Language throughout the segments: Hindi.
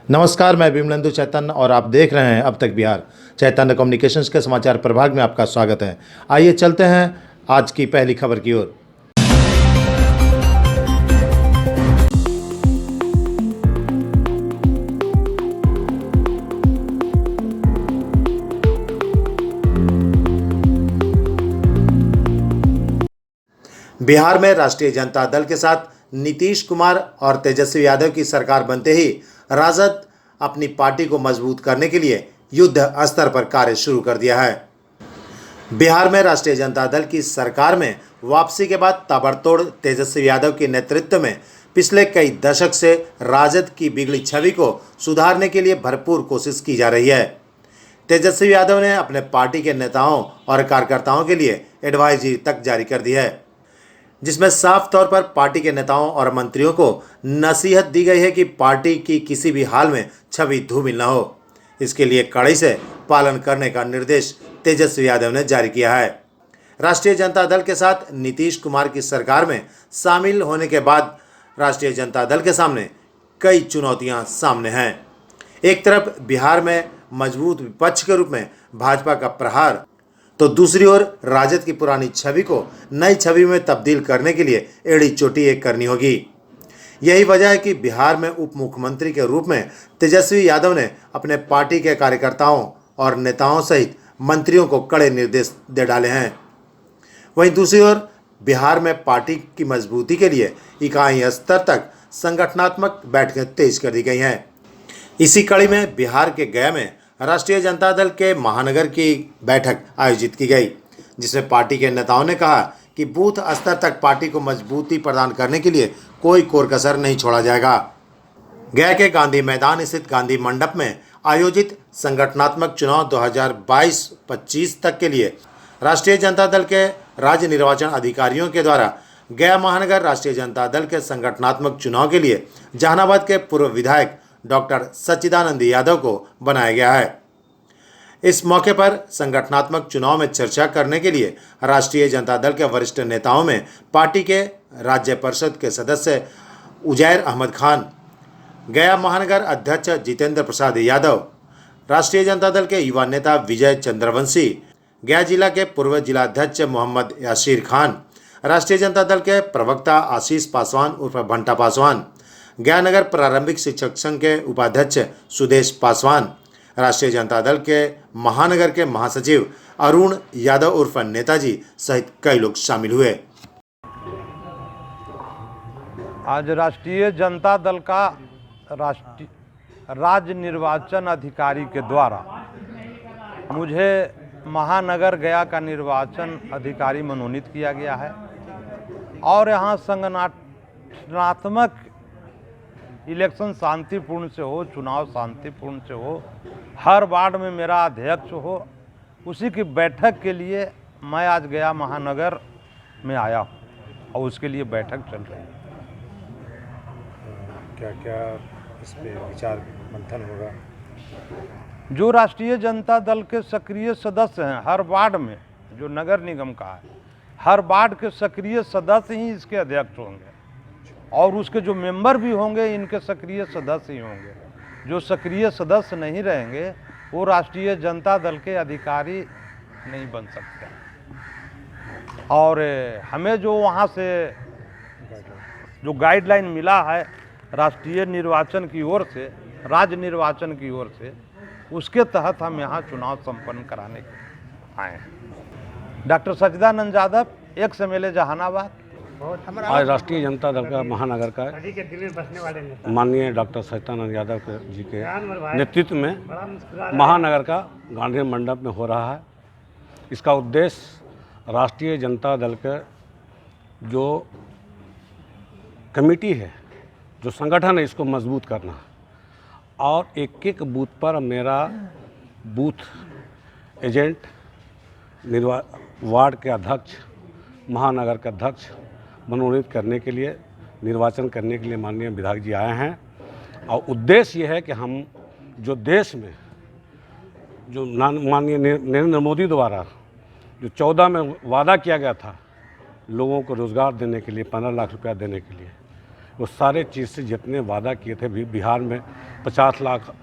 नमस्कार, मैं विमलेंदु चैतन्य और आप देख रहे हैं अब तक बिहार। चैतन्य कम्युनिकेशंस के समाचार प्रभाग में आपका स्वागत है। आइए चलते हैं आज की पहली खबर की ओर। बिहार में राष्ट्रीय जनता दल के साथ नीतीश कुमार और तेजस्वी यादव की सरकार बनते ही राजद अपनी पार्टी को मजबूत करने के लिए युद्ध स्तर पर कार्य शुरू कर दिया है। बिहार में राष्ट्रीय जनता दल की सरकार में वापसी के बाद ताबड़तोड़ तेजस्वी यादव के नेतृत्व में पिछले कई दशक से राजद की बिगड़ी छवि को सुधारने के लिए भरपूर कोशिश की जा रही है। तेजस्वी यादव ने अपने पार्टी के नेताओं और कार्यकर्ताओं के लिए एडवाइजरी तक जारी कर दी है, जिसमें साफ तौर पर पार्टी के नेताओं और मंत्रियों को नसीहत दी गई है कि पार्टी की किसी भी हाल में छवि धूमिल न हो। इसके लिए कड़ाई से पालन करने का निर्देश तेजस्वी यादव ने जारी किया है। राष्ट्रीय जनता दल के साथ नीतीश कुमार की सरकार में शामिल होने के बाद राष्ट्रीय जनता दल के सामने कई चुनौतियां सामने हैं। एक तरफ बिहार में मजबूत विपक्ष के रूप में भाजपा का प्रहार, तो दूसरी ओर राजद की पुरानी छवि को नई छवि में तब्दील करने के लिए एड़ी चोटी एक करनी होगी। यही वजह है कि बिहार में उप मुख्यमंत्री के रूप में तेजस्वी यादव ने अपने पार्टी के कार्यकर्ताओं और नेताओं सहित मंत्रियों को कड़े निर्देश दे डाले हैं। वहीं दूसरी ओर बिहार में पार्टी की मजबूती के लिए इकाई स्तर तक संगठनात्मक बैठकें तेज कर दी गई हैं। इसी कड़ी में बिहार के गया में राष्ट्रीय जनता दल के महानगर की बैठक आयोजित की गई, जिसमें पार्टी के नेताओं ने कहा कि बूथ स्तर तक पार्टी को मजबूती प्रदान करने के लिए कोई कोर कसर नहीं छोड़ा जाएगा। गया के गांधी मैदान स्थित गांधी मंडप में आयोजित संगठनात्मक चुनाव 2022-25 तक के लिए राष्ट्रीय जनता दल के राज्य निर्वाचन अधिकारियों के द्वारा गया महानगर राष्ट्रीय जनता दल के संगठनात्मक चुनाव के लिए जहानाबाद के पूर्व विधायक डॉक्टर सच्चिदानंद यादव को बनाया गया है। इस मौके पर संगठनात्मक चुनाव में चर्चा करने के लिए राष्ट्रीय जनता दल के वरिष्ठ नेताओं में पार्टी के राज्य परिषद के सदस्य उजैर अहमद खान, गया महानगर अध्यक्ष जितेंद्र प्रसाद यादव, राष्ट्रीय जनता दल के युवा नेता विजय चंद्रवंशी, गया जिला के पूर्व जिलाध्यक्ष मोहम्मद यासीर खान, राष्ट्रीय जनता दल के प्रवक्ता आशीष पासवान उर्फ भंटा पासवान, गया नगर प्रारंभिक शिक्षक संघ के उपाध्यक्ष सुदेश पासवान, राष्ट्रीय जनता दल के महानगर के महासचिव अरुण यादव उर्फ नेताजी सहित कई लोग शामिल हुए। आज राष्ट्रीय जनता दल का राज्य निर्वाचन अधिकारी के द्वारा मुझे महानगर गया का निर्वाचन अधिकारी मनोनीत किया गया है और यहाँ संगठनात्मक इलेक्शन शांतिपूर्ण से हो, चुनाव शांतिपूर्ण से हो, हर वार्ड में मेरा अध्यक्ष हो, उसी की बैठक के लिए मैं आज गया महानगर में आया हूँ और उसके लिए बैठक चल रही है। क्या क्या इस पे विचार मंथन होगा? जो राष्ट्रीय जनता दल के सक्रिय सदस्य हैं हर वार्ड में, जो नगर निगम का है, हर वार्ड के सक्रिय सदस्य ही इसके अध्यक्ष होंगे और उसके जो मेंबर भी होंगे इनके सक्रिय सदस्य ही होंगे। जो सक्रिय सदस्य नहीं रहेंगे वो राष्ट्रीय जनता दल के अधिकारी नहीं बन सकते। और हमें जो वहाँ से जो गाइडलाइन मिला है राष्ट्रीय निर्वाचन की ओर से, राज्य निर्वाचन की ओर से, उसके तहत हम यहाँ चुनाव संपन्न कराने आए हैं। डॉक्टर सच्चिदानंद यादव, एक्स MLA जहानाबाद। आज राष्ट्रीय जनता दल का महानगर का माननीय डॉक्टर सच्चिदानंद यादव जी के नेतृत्व में महानगर का गांधी मंडप में हो रहा है। इसका उद्देश्य राष्ट्रीय जनता दल के जो कमेटी है, जो संगठन है, इसको मजबूत करना और एक एक बूथ पर मेरा बूथ एजेंट, वार्ड के अध्यक्ष, महानगर के अध्यक्ष मनोनीत करने के लिए, निर्वाचन करने के लिए माननीय विधायक जी आए हैं। और उद्देश्य ये है कि हम जो देश में जो माननीय नरेंद्र मोदी द्वारा जो 14 में वादा किया गया था लोगों को रोज़गार देने के लिए, 15 लाख रुपया देने के लिए, वो सारे चीज़ से जितने वादा किए थे बिहार में 50 लाख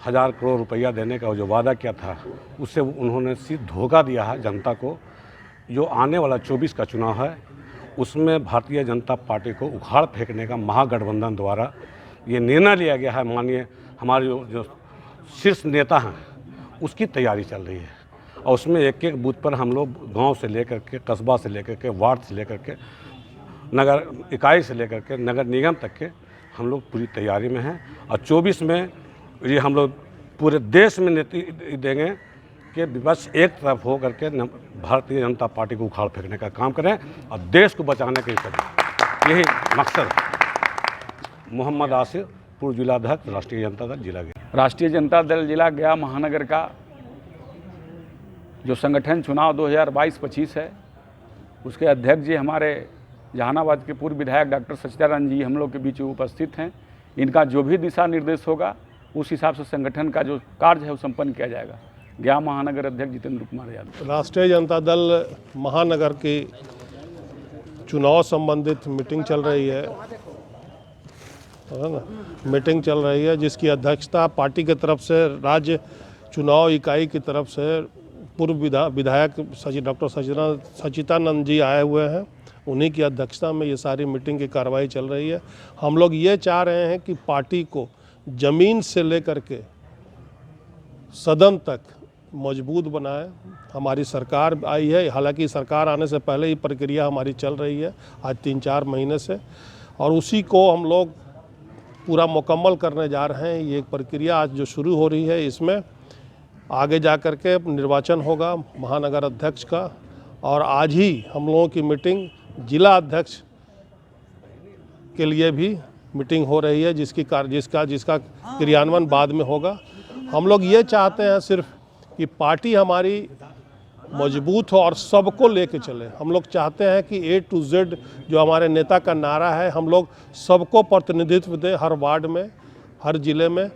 1000 करोड़ रुपया देने का जो वादा किया था उससे उन्होंने सीधा धोखा दिया है जनता को। जो आने वाला 24 का चुनाव है उसमें भारतीय जनता पार्टी को उखाड़ फेंकने का महागठबंधन द्वारा ये निर्णय लिया गया है। माननीय हमारे जो शीर्ष नेता हैं उसकी तैयारी चल रही है और उसमें एक एक बूथ पर हम लोग गांव से लेकर के, कस्बा से लेकर के, वार्ड से लेकर के, नगर इकाई से लेकर के नगर निगम तक के हम लोग पूरी तैयारी में हैं। और 24 में ये हम लोग पूरे देश में नीति देंगे कि विपक्ष एक तरफ हो करके भारतीय जनता पार्टी को उखाड़ फेंकने का काम करें और देश को बचाने के लिए करें। यही मकसद है। मोहम्मद आसिफ, पूर्व जिलाध्यक्ष, राष्ट्रीय जनता दल जिला गया। राष्ट्रीय जनता दल जिला गया महानगर का जो संगठन चुनाव 2022-25 है उसके अध्यक्ष जी हमारे जहानाबाद के पूर्व विधायक डॉक्टर सचिदानंद जी हम लोग के बीच उपस्थित हैं। इनका जो भी दिशा निर्देश होगा उस हिसाब से संगठन का जो कार्य है वो संपन्न किया जाएगा। गया महानगर अध्यक्ष जितेंद्र कुमार यादव। राष्ट्रीय जनता दल महानगर की चुनाव संबंधित मीटिंग चल रही है ना, मीटिंग चल रही है जिसकी अध्यक्षता पार्टी की तरफ से राज्य चुनाव इकाई की तरफ से पूर्व विधायक डॉक्टर सचिदानंद जी आए हुए हैं। उन्हीं की अध्यक्षता में ये सारी मीटिंग की कार्रवाई चल रही है। हम लोग ये चाह रहे हैं कि पार्टी को ज़मीन से लेकर के सदन तक मजबूत बनाए। हमारी सरकार आई है, हालांकि सरकार आने से पहले ही प्रक्रिया हमारी चल रही है आज 3-4 महीने से, और उसी को हम लोग पूरा मुकम्मल करने जा रहे हैं। ये एक प्रक्रिया आज जो शुरू हो रही है, इसमें आगे जा कर के निर्वाचन होगा महानगर अध्यक्ष का, और आज ही हम लोगों की मीटिंग जिला अध्यक्ष के लिए भी मीटिंग हो रही है जिसका क्रियान्वयन बाद में होगा। हम लोग ये चाहते हैं सिर्फ कि पार्टी हमारी मजबूत हो और सबको लेके चले। हम लोग चाहते हैं कि A to Z जो हमारे नेता का नारा है, हम लोग सबको प्रतिनिधित्व दें हर वार्ड में, हर ज़िले में,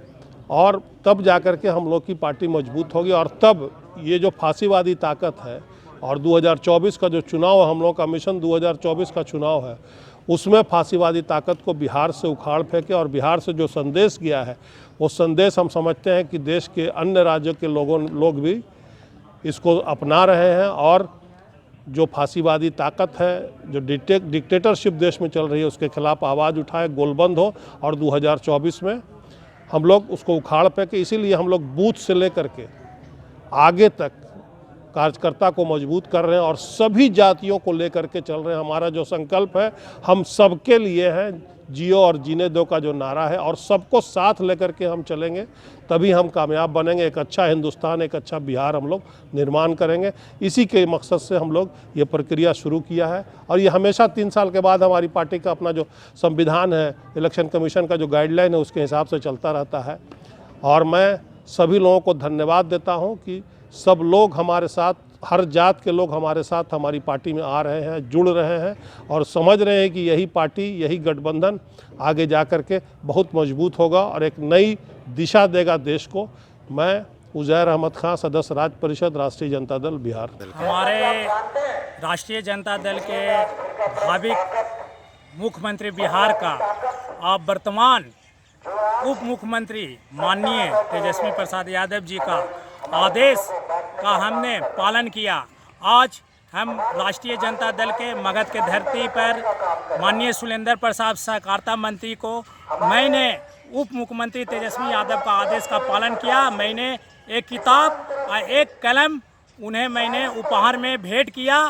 और तब जा कर के हम लोग की पार्टी मजबूत होगी। और तब ये जो फांसीवादी ताकत है और 2024 का जो चुनाव है, हम लोग का मिशन 2024 का चुनाव है, उसमें फांसीवादी ताकत को बिहार से उखाड़ फेंके। और बिहार से जो संदेश गया है वो संदेश हम समझते हैं कि देश के अन्य राज्यों के लोग भी इसको अपना रहे हैं, और जो फांसीवादी ताकत है, जो डिक्टेटरशिप देश में चल रही है, उसके खिलाफ आवाज़ उठाए, गोलबंद हो, और 2024 में हम लोग उसको उखाड़ फेंके। इसीलिए हम लोग बूथ से लेकर के आगे तक कार्यकर्ता को मजबूत कर रहे हैं और सभी जातियों को लेकर के चल रहे हैं। हमारा जो संकल्प है, हम सबके लिए है, जियो और जीने दो का जो नारा है, और सबको साथ लेकर के हम चलेंगे, तभी हम कामयाब बनेंगे। एक अच्छा हिंदुस्तान, एक अच्छा बिहार हम लोग निर्माण करेंगे। इसी के मकसद से हम लोग ये प्रक्रिया शुरू किया है, और ये हमेशा 3 साल के बाद हमारी पार्टी का अपना जो संविधान है, इलेक्शन कमीशन का जो गाइडलाइन है, उसके हिसाब से चलता रहता है। और मैं सभी लोगों को धन्यवाद देता हूँ कि सब लोग हमारे साथ, हर जात के लोग हमारे साथ हमारी पार्टी में आ रहे हैं, जुड़ रहे हैं, और समझ रहे हैं कि यही पार्टी, यही गठबंधन आगे जा कर के बहुत मजबूत होगा और एक नई दिशा देगा देश को। मैं उज़ैर अहमद खां, सदस्य राज्य परिषद, राष्ट्रीय जनता दल बिहार। हमारे राष्ट्रीय जनता दल के भावी मुख्यमंत्री बिहार का अब वर्तमान उप मुख्यमंत्री माननीय तेजस्वी प्रसाद यादव जी का आदेश का हमने पालन किया। आज हम राष्ट्रीय जनता दल के मगध के धरती पर माननीय सुलेंद्र प्रसाद सहकारिता मंत्री को मैंने उप मुख्यमंत्री तेजस्वी यादव का आदेश का पालन किया। मैंने एक किताब और एक कलम उन्हें मैंने उपहार में भेंट किया,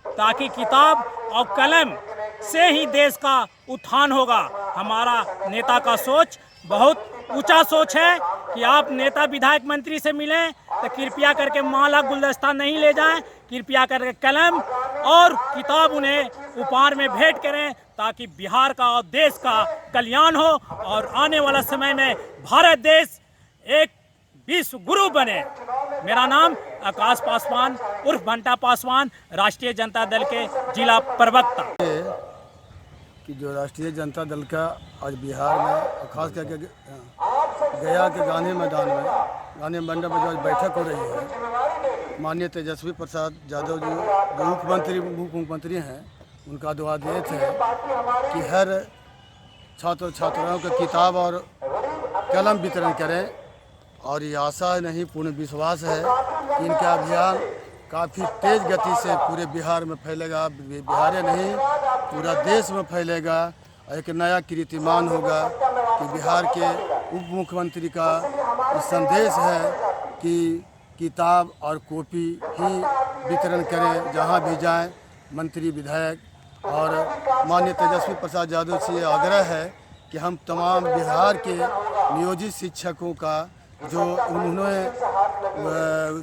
ताकि किताब और कलम से ही देश का उत्थान होगा। हमारा नेता का सोच बहुत ऊंचा सोच है कि आप नेता विधायक मंत्री से मिलें तो कृपया करके माला गुलदस्ता नहीं ले जाएं, कृपया करके कलम और किताब उन्हें उपहार में भेंट करें, ताकि बिहार का और देश का कल्याण हो और आने वाला समय में भारत देश एक विश्व गुरु बने। मेरा नाम आकाश पासवान उर्फ बंटा पासवान, राष्ट्रीय जनता दल के जिला प्रवक्ता। कि जो राष्ट्रीय जनता दल का आज बिहार में, खास करके गया के गांधी मैदान में, गांधी मंडप में जो आज बैठक हो रही है, माननीय तेजस्वी प्रसाद यादव जी जो मुख्यमंत्री हैं, उनका जो आदेश है कि हर छात्र छात्राओं को किताब और कलम वितरण करें। और ये आशा नहीं, पूर्ण विश्वास है कि इनका अभियान काफ़ी तेज़ गति से पूरे बिहार में फैलेगा। बिहार ही नहीं, पूरा देश में फैलेगा। एक नया कीर्तिमान होगा कि बिहार के उप मुख्यमंत्री का संदेश है कि किताब और कॉपी ही वितरण करें जहां भी जाएं। मंत्री विधायक और माननीय तेजस्वी प्रसाद यादव से ये आग्रह है कि हम तमाम बिहार के नियोजित शिक्षकों का जो उन्होंने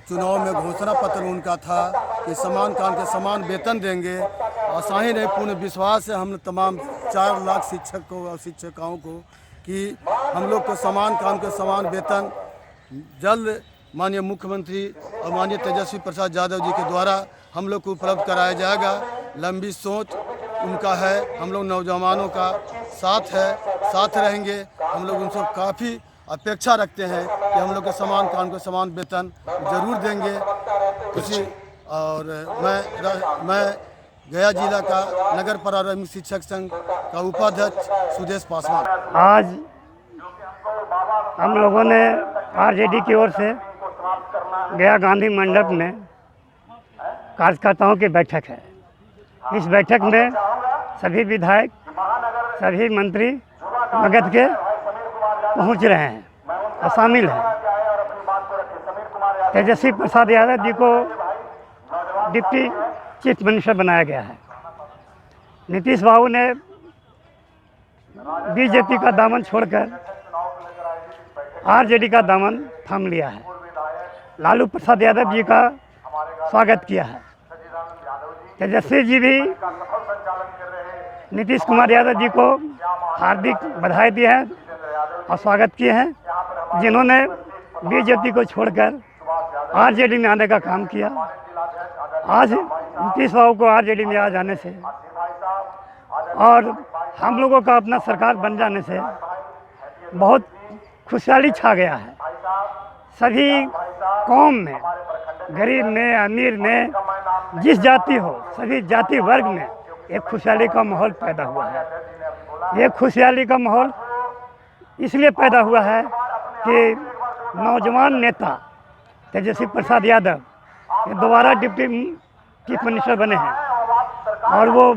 चुनाव में घोषणा पत्र उनका था कि समान काम के समान वेतन देंगे, आसानी नहीं, पूर्ण विश्वास है हम तमाम 4 लाख शिक्षकों और शिक्षिकाओं को कि हम लोग को समान काम के समान वेतन जल्द माननीय मुख्यमंत्री और माननीय तेजस्वी प्रसाद यादव जी के द्वारा हम लोग को उपलब्ध कराया जाएगा। लंबी सोच उनका है, हम लोग नौजवानों का साथ है, साथ रहेंगे। हम लोग उनसे काफ़ी अपेक्षा रखते हैं कि हम लोग के समान काम को समान वेतन जरूर देंगे। किसी और मैं गया जिला का नगर प्रारंभिक शिक्षक संघ का उपाध्यक्ष सुदेश पासवान। आज हम लोगों ने आरजेडी की ओर से गया गांधी मंडप में कार्यकर्ताओं की बैठक है। इस बैठक में सभी विधायक, सभी मंत्री मगध के पहुंच रहे हैं और शामिल हैं। तेजस्वी प्रसाद यादव जी को डिप्टी चीफ मिनिस्टर बनाया गया है। नीतीश बाबू ने बीजेपी का दामन छोड़कर आरजेडी का दामन थाम लिया है। लालू प्रसाद यादव जी का स्वागत किया है। तेजस्वी जी भी नीतीश कुमार यादव जी को हार्दिक बधाई दी है और स्वागत किए हैं, जिन्होंने बीजेपी को छोड़कर आरजेडी में आने का काम किया। आज नीतीश बाबू को आरजेडी में आ जाने से और हम लोगों का अपना सरकार बन जाने से बहुत खुशहाली छा गया है। सभी कौम में, गरीब में, अमीर में, जिस जाति हो, सभी जाति वर्ग में एक खुशहाली का माहौल पैदा हुआ है। ये खुशहाली का माहौल इसलिए पैदा हुआ है कि नौजवान नेता तेजस्वी प्रसाद यादव ये दोबारा डिप्टी चीफ मिनिस्टर बने हैं और वो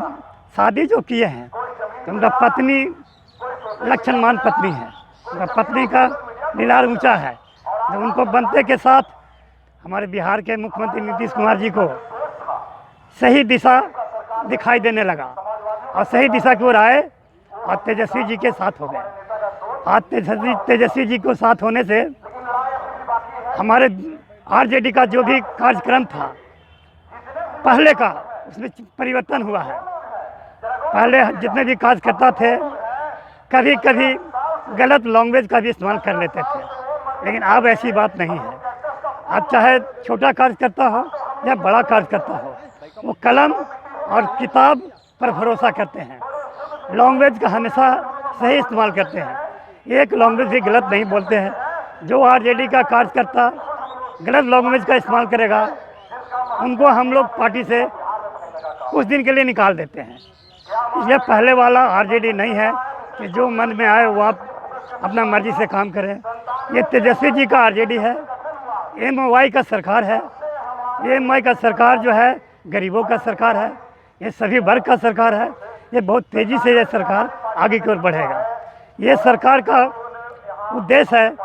शादी जो किए हैं तो उनका पत्नी लक्षणमान पत्नी है। उनका पत्नी का लीलार ऊंचा है। जो उनको बनते के साथ हमारे बिहार के मुख्यमंत्री नीतीश कुमार जी को सही दिशा दिखाई देने लगा और सही दिशा की ओर आए और तेजस्वी जी के साथ हो गए। आज तेजस्वी जी को साथ होने से हमारे आरजेडी का जो भी कार्यक्रम था पहले का, उसमें परिवर्तन हुआ है। पहले जितने भी कार्यकर्ता थे कभी कभी गलत लैंग्वेज का भी इस्तेमाल कर लेते थे, लेकिन अब ऐसी बात नहीं है। अब चाहे छोटा कार्यकर्ता हो या बड़ा कार्यकर्ता हो, वो कलम और किताब पर भरोसा करते हैं। लैंग्वेज का हमेशा सही इस्तेमाल करते हैं, एक लैंग्वेज भी गलत नहीं बोलते हैं। जो आरजेडी का कार्यकर्ता गलत लैंग्वेज का इस्तेमाल करेगा उनको हम लोग पार्टी से कुछ दिन के लिए निकाल देते हैं। ये पहले वाला आरजेडी नहीं है कि जो मन में आए वो आप अपना मर्जी से काम करें। ये तेजस्वी जी का आरजेडी है, एमवाई का सरकार है। एमवाई का सरकार जो है गरीबों का सरकार है, ये सभी वर्ग का सरकार है। ये बहुत तेज़ी से ये सरकार आगे की ओर बढ़ेगा। ये सरकार का उद्देश्य है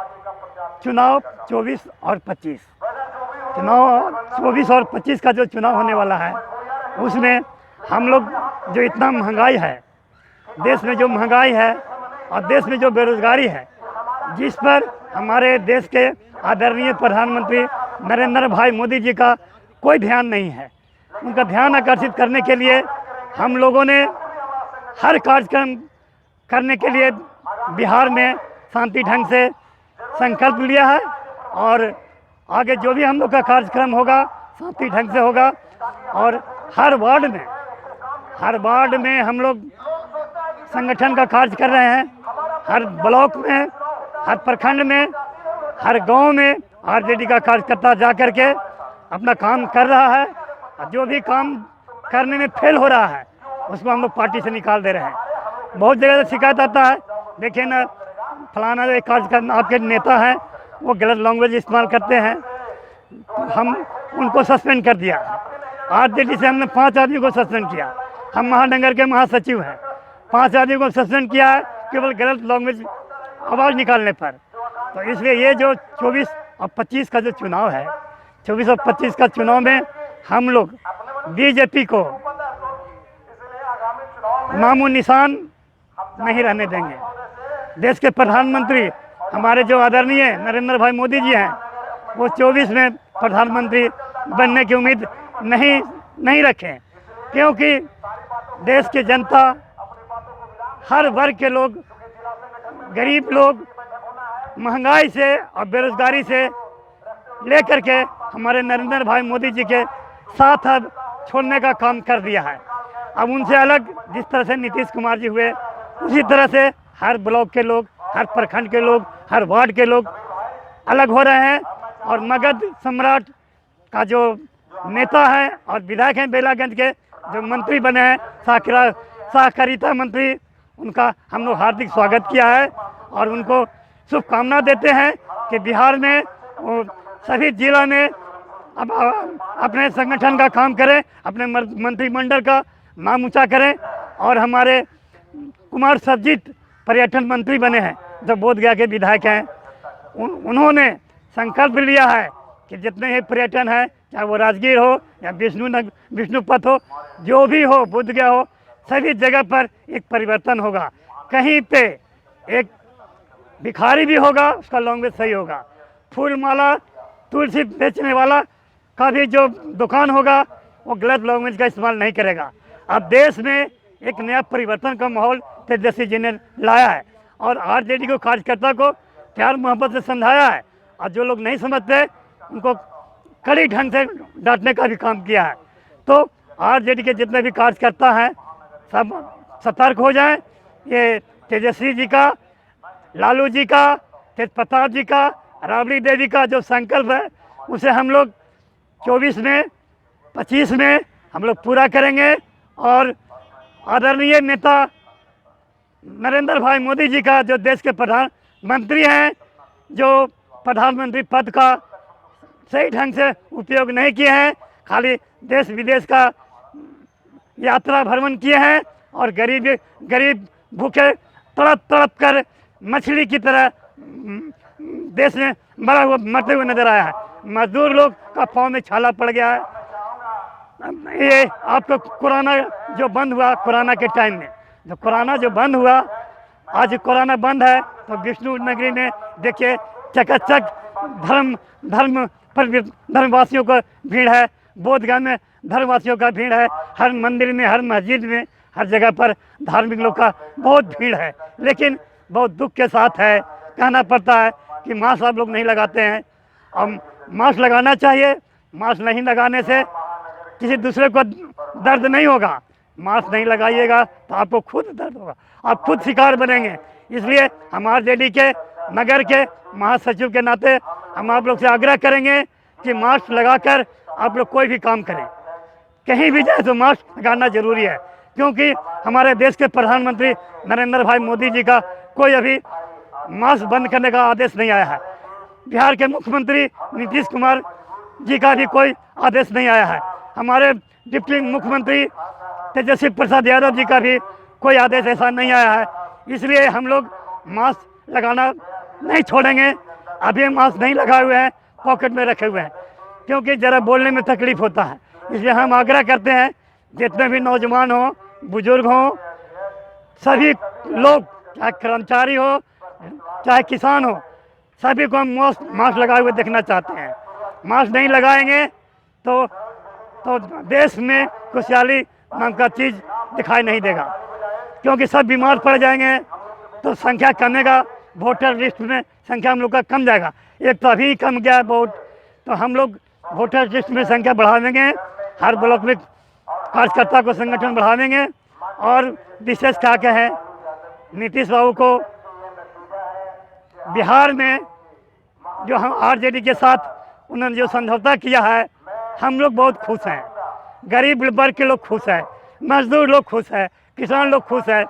चुनाव 24 और 25। चुनाव 24 और 25 का जो चुनाव होने वाला है उसमें हम लोग जो इतना महंगाई है, देश में जो महंगाई है और देश में जो बेरोजगारी है, जिस पर हमारे देश के आदरणीय प्रधानमंत्री नरेंद्र भाई मोदी जी का कोई ध्यान नहीं है। उनका ध्यान आकर्षित करने के लिए हम लोगों ने हर कार्यक्रम करने के लिए बिहार में शांति ढंग से संकल्प लिया है और आगे जो भी हम लोग का कार्यक्रम होगा शांति ढंग से होगा। और हर वार्ड में हम लोग संगठन का कार्य कर रहे हैं। हर ब्लॉक में, हर प्रखंड में, हर गांव में आरजेडी का कार्यकर्ता जा कर के अपना काम कर रहा है और जो भी काम करने में फेल हो रहा है उसको हम लोग पार्टी से निकाल दे रहे हैं। बहुत जगह से शिकायत आता है, देखिए ना फलाना एक कार्यकर्ता आपके नेता हैं वो गलत लैंग्वेज इस्तेमाल करते हैं, हम उनको सस्पेंड कर दिया। आरजेडी से हमने 5 आदमी को सस्पेंड किया। हम महानगर के महासचिव हैं, 5 आदमी को सस्पेंड किया है केवल गलत लैंग्वेज आवाज़ निकालने पर। तो इसलिए ये जो 24 और 25 का जो चुनाव है, 24 और 25 का चुनाव में हम लोग बीजेपी को नामो निशान नहीं रहने देंगे। देश के प्रधानमंत्री हमारे जो आदरणीय नरेंद्र भाई मोदी जी हैं, वो 24 में प्रधानमंत्री बनने की उम्मीद नहीं रखें, क्योंकि देश की जनता, हर वर्ग के लोग, गरीब लोग महंगाई से और बेरोजगारी से लेकर के हमारे नरेंद्र भाई मोदी जी के साथ अब छोड़ने का काम कर दिया है। अब उनसे अलग जिस तरह से नीतीश कुमार जी हुए, उसी तरह से हर ब्लॉक के लोग, हर प्रखंड के लोग, हर वार्ड के लोग अलग हो रहे हैं। और मगध सम्राट का जो नेता है और विधायक हैं बेलागंज के, जो मंत्री बने हैं सहकारिता मंत्री, उनका हम लोग हार्दिक स्वागत किया है और उनको शुभकामना देते हैं कि बिहार में सभी जिला में अब अपने संगठन का काम करें, अपने मंत्रिमंडल का नाम ऊंचा करें। और हमारे कुमार सर्वजीत पर्यटन मंत्री बने हैं, जो बोधगया के विधायक हैं, उन्होंने संकल्प लिया है कि जितने ही पर्यटन है, चाहे वो राजगीर हो या विष्णुपथ हो, जो भी हो, बोधगया हो, सभी जगह पर एक परिवर्तन होगा। कहीं पे एक भिखारी भी होगा, उसका लैंग्वेज सही होगा। फूल माला तुलसी बेचने वाला का भी जो दुकान होगा, वो गलत लैंग्वेज का इस्तेमाल नहीं करेगा। अब देश में एक नया परिवर्तन का माहौल तेजस्वी जी ने लाया है और आरजेडी को कार्यकर्ता को प्यार मोहब्बत से समझाया है, और जो लोग नहीं समझते उनको कड़ी ढंग से डांटने का भी काम किया है। तो आरजेडी के जितने भी कार्यकर्ता हैं सब सतर्क हो जाएं। ये तेजस्वी जी का, लालू जी का, तेज प्रताप जी का, राबड़ी देवी का जो संकल्प है, उसे हम लोग 24 में 25 में हम लोग पूरा करेंगे। और आदरणीय नेता नरेंद्र भाई मोदी जी का, जो देश के प्रधानमंत्री हैं, जो प्रधानमंत्री पद का सही ढंग से उपयोग नहीं किए हैं, खाली देश विदेश का यात्रा भ्रमण किए हैं और गरीब भूखे तड़प कर मछली की तरह देश में मरा हुआ मरते हुए नजर आया है। मजदूर लोग का पाँव में छाला पड़ गया है। ये आपको कोरोना जो बंद हुआ, कोरोना के टाइम में जो कोरोना जो बंद हुआ, आज कोरोना बंद है तो विष्णु नगरी में देखिए चकाचक धर्मवासियों का भीड़ है। बोधगया में धर्मवासियों का भीड़ है। हर मंदिर में, हर मस्जिद में, हर जगह पर धार्मिक लोग का बहुत भीड़ है। लेकिन बहुत दुख के साथ है, कहना पड़ता है कि मास्क आप लोग नहीं लगाते हैं। अब मास्क लगाना चाहिए। मास्क नहीं लगाने से किसी दूसरे को दर्द नहीं होगा। मास्क नहीं लगाइएगा तो आपको खुद दर्द होगा, आप खुद शिकार बनेंगे। इसलिए हम आरजेडी के नगर के महासचिव के नाते हम आप लोग से आग्रह करेंगे कि मास्क लगाकर आप लोग कोई भी काम करें, कहीं भी जाए तो मास्क लगाना जरूरी है, क्योंकि हमारे देश के प्रधानमंत्री नरेंद्र भाई मोदी जी का कोई अभी मास्क बंद करने का आदेश नहीं आया है। बिहार के मुख्यमंत्री नीतीश कुमार जी का भी कोई आदेश नहीं आया है। हमारे डिप्टी मुख्यमंत्री तेजस्वी प्रसाद यादव जी का भी कोई आदेश ऐसा नहीं आया है। इसलिए हम लोग मास्क लगाना नहीं छोड़ेंगे। अभी मास्क नहीं लगाए हुए हैं, पॉकेट में रखे हुए हैं, क्योंकि ज़रा बोलने में तकलीफ होता है। इसलिए हम आग्रह करते हैं जितने भी नौजवान हो, बुजुर्ग हों, सभी लोग, चाहे कर्मचारी हो चाहे किसान हो, सभी को हम मास्क लगाए हुए देखना चाहते हैं। मास्क नहीं लगाएंगे तो देश में खुशहाली नाम का चीज़ दिखाई नहीं देगा, क्योंकि सब बीमार पड़ जाएंगे तो संख्या कमेगा। वोटर लिस्ट में संख्या हम लोग का कम जाएगा। एक तो अभी कम गया वोट, तो हम लोग वोटर लिस्ट में संख्या बढ़ावेंगे। हर ब्लॉक में कार्यकर्ता को संगठन बढ़ावेंगे। और विशेष क्या कहें, नीतीश बाबू को बिहार में जो हम आरजेडी के साथ उन्होंने जो समझौता किया है, हम लोग बहुत खुश हैं। गरीब वर्ग के लोग खुश हैं, मजदूर लोग खुश हैं, किसान लोग खुश हैं।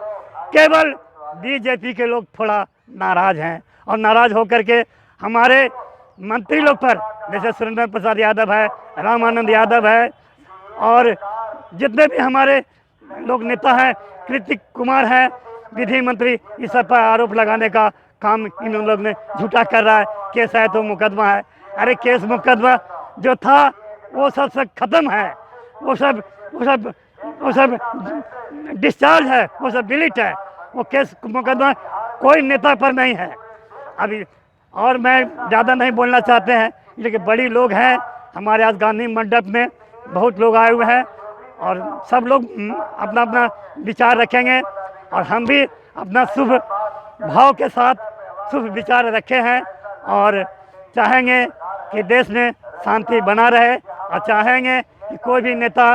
केवल बीजेपी के लोग थोड़ा नाराज़ हैं और नाराज़ होकर के हमारे मंत्री लोग पर, जैसे सुरेंद्र प्रसाद यादव है, रामानंद यादव है और जितने भी हमारे लोग नेता हैं, कृतिक कुमार है विधि मंत्री, इस सब पर आरोप लगाने का काम इन लोग ने झूठा कर रहा है। केस है तो मुकदमा है। अरे केस मुकदमा जो था वो सब खत्म है, वो सब डिस्चार्ज है, वो सब डिलीट है। वो केस मुकदमा कोई नेता पर नहीं है अभी। और मैं ज़्यादा नहीं बोलना चाहते हैं, लेकिन बड़ी लोग हैं हमारे आज गांधी मंडप में, बहुत लोग आए हुए हैं और सब लोग अपना अपना विचार रखेंगे और हम भी अपना शुभ भाव के साथ शुभ विचार रखे हैं और चाहेंगे कि देश में शांति बना रहे और चाहेंगे कि कोई भी नेता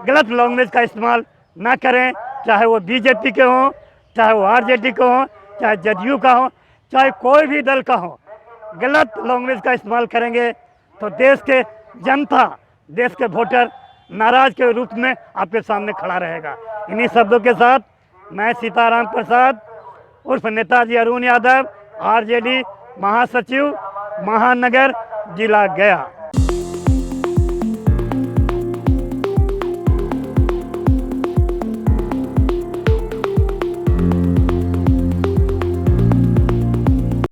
गलत लैंग्वेज का इस्तेमाल ना करें, चाहे वो बीजेपी के हों, चाहे वो आरजेडी के हों, चाहे जदयू का हो, चाहे कोई भी दल का हो। गलत लैंग्वेज का इस्तेमाल करेंगे तो देश के जनता, देश के वोटर नाराज के रूप में आपके सामने खड़ा रहेगा। इन्हीं शब्दों के साथ मैं सीताराम प्रसाद उर्फ नेताजी अरुण यादव, आरजेडी महासचिव महानगर जिला गया।